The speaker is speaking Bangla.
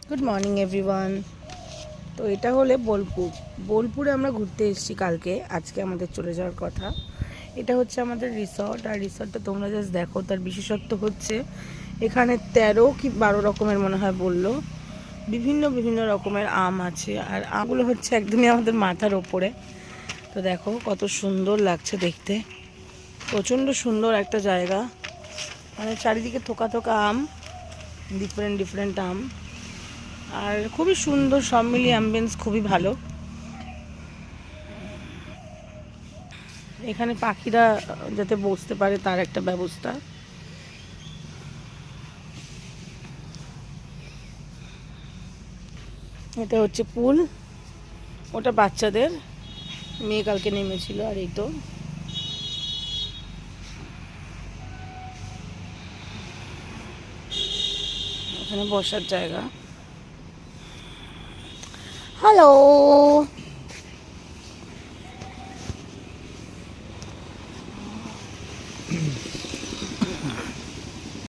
Good morning everyone. তো এটা হলে বোলপুর। বোলপুরে আমরা ঘুরতে এসেছি কালকে, আজকে আমাদের চলে যাওয়ার কথা। এটা হচ্ছে আমাদের রিসর্ট, আর রিসর্টটা তোমরা জাস্ট দেখো। তার বিশেষত্ব হচ্ছে এখানে 13 কি 12 রকমের মনে হয় বললো, বিভিন্ন বিভিন্ন রকমের আম আছে। আর আমগুলো হচ্ছে একদমই আমাদের মাথার ওপরে। তো দেখো কত সুন্দর লাগছে দেখতে, প্রচণ্ড সুন্দর একটা জায়গা। মানে চারিদিকে থোকা থোকা আম, ডিফারেন্ট ডিফারেন্ট আম, আর খুবই সুন্দর, সব মিলিয়ে অ্যাম্বিয়েন্স খুবই ভালো। এখানে পাখিরা যাতে বসতে পারে তার একটা ব্যবস্থা। এটা হচ্ছে পুল, ওটা বাচ্চাদের, মেয়ে কালকে নেমেছিল। আর এই তো এখানে বসার জায়গা। হ্যালো।